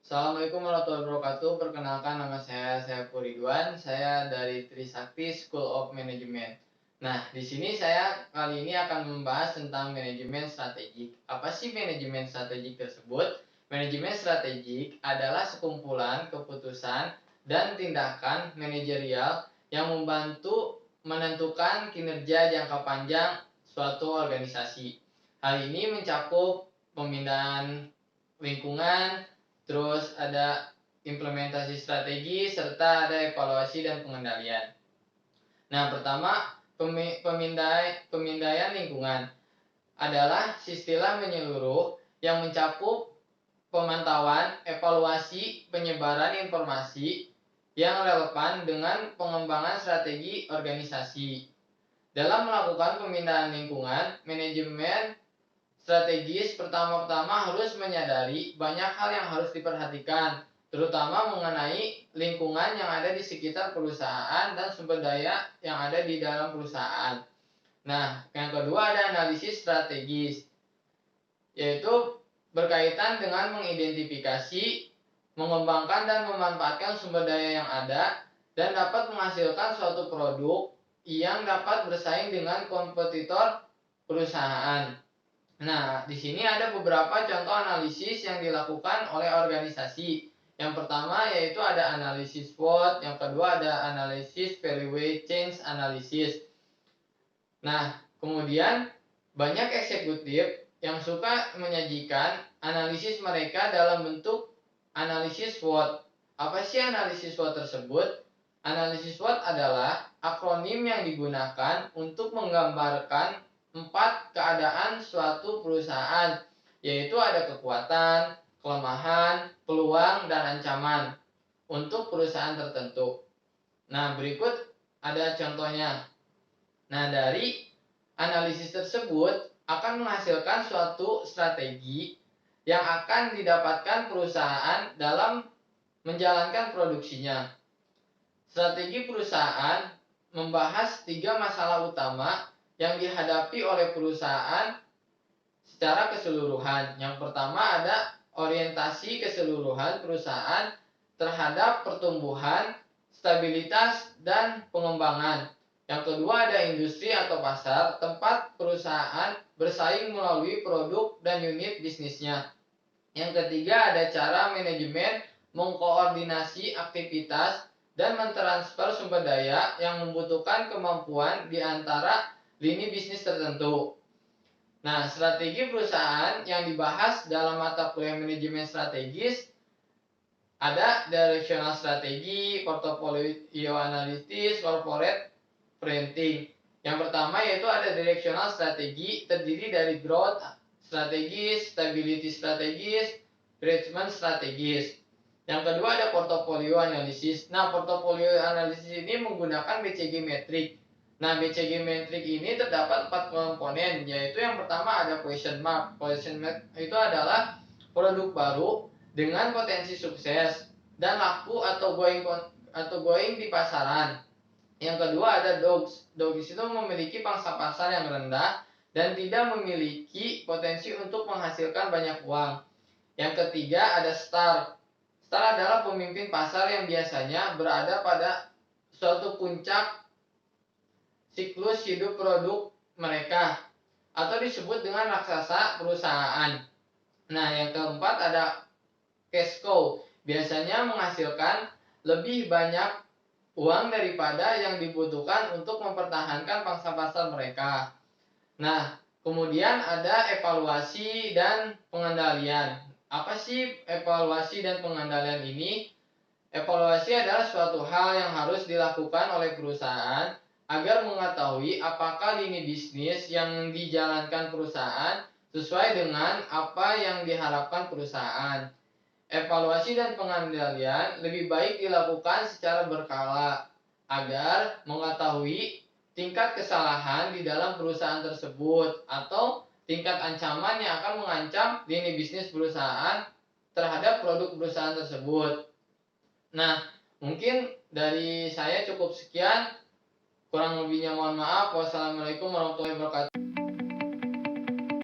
Assalamualaikum warahmatullahi wabarakatuh. Perkenalkan, nama saya Ridwan. Saya dari Trisakti School of Management. Nah, di sini saya kali ini akan membahas tentang manajemen strategik. Apa sih manajemen strategik tersebut? Manajemen strategik adalah sekumpulan keputusan dan tindakan manajerial yang membantu menentukan kinerja jangka panjang suatu organisasi. Hal ini mencakup pemindahan lingkungan, terus ada implementasi strategi, serta ada evaluasi dan pengendalian. Nah, pertama, pemindaian lingkungan adalah istilah menyeluruh yang mencakup pemantauan, evaluasi, penyebaran informasi yang relevan dengan pengembangan strategi organisasi. Dalam melakukan pemindahan lingkungan, manajemen strategis pertama-tama harus menyadari banyak hal yang harus diperhatikan, terutama mengenai lingkungan yang ada di sekitar perusahaan dan sumber daya yang ada di dalam perusahaan. Nah, yang kedua ada analisis strategis, yaitu berkaitan dengan mengidentifikasi, mengembangkan dan memanfaatkan sumber daya yang ada dan dapat menghasilkan suatu produk yang dapat bersaing dengan kompetitor perusahaan. Nah, di sini ada beberapa contoh analisis yang dilakukan oleh organisasi. Yang pertama yaitu ada analisis SWOT, yang kedua ada analisis value chain analysis. Nah, kemudian banyak eksekutif yang suka menyajikan analisis mereka dalam bentuk analisis SWOT. Apa sih analisis SWOT tersebut? Analisis SWOT adalah akronim yang digunakan untuk menggambarkan 4 keadaan suatu perusahaan, yaitu ada kekuatan, kelemahan, peluang, dan ancaman untuk perusahaan tertentu. Nah, berikut ada contohnya. Nah, dari analisis tersebut akan menghasilkan suatu strategi yang akan didapatkan perusahaan dalam menjalankan produksinya. Strategi perusahaan membahas 3 masalah utama yang dihadapi oleh perusahaan secara keseluruhan. Yang pertama ada orientasi keseluruhan perusahaan terhadap pertumbuhan, stabilitas, dan pengembangan. Yang kedua ada industri atau pasar, tempat perusahaan bersaing melalui produk dan unit bisnisnya. Yang ketiga ada cara manajemen mengkoordinasi aktivitas dan mentransfer sumber daya yang membutuhkan kemampuan di antara lini bisnis tertentu. Nah, strategi perusahaan yang dibahas dalam mata kuliah manajemen strategis ada directional strategi, portfolio analysis, corporate printing. Yang pertama yaitu ada directional strategi, terdiri dari growth strategis, stability strategis, management strategis. Yang kedua ada portfolio analysis. Nah, portfolio analysis ini menggunakan BCG metrik. Nah, BCG metrik ini terdapat 4 komponen, yaitu yang pertama ada question mark. Question mark itu adalah produk baru dengan potensi sukses dan laku atau going di pasaran. Yang kedua ada dogs. Dogs itu memiliki pangsa pasar yang rendah dan tidak memiliki potensi untuk menghasilkan banyak uang. Yang ketiga ada star. Star adalah pemimpin pasar yang biasanya berada pada suatu puncak siklus hidup produk mereka atau disebut dengan raksasa perusahaan. Nah, yang keempat ada cash cow. Biasanya menghasilkan lebih banyak uang daripada yang dibutuhkan untuk mempertahankan pangsa pasar mereka. Nah, kemudian ada evaluasi dan pengendalian. Apa sih evaluasi dan pengendalian ini? Evaluasi adalah suatu hal yang harus dilakukan oleh perusahaan agar mengetahui apakah lini bisnis yang dijalankan perusahaan sesuai dengan apa yang diharapkan perusahaan. Evaluasi dan pengendalian lebih baik dilakukan secara berkala agar mengetahui tingkat kesalahan di dalam perusahaan tersebut atau tingkat ancaman yang akan mengancam lini bisnis perusahaan terhadap produk perusahaan tersebut. Nah, mungkin dari saya cukup sekian. Kurang lebihnya mohon maaf. Wassalamualaikum warahmatullahi wabarakatuh.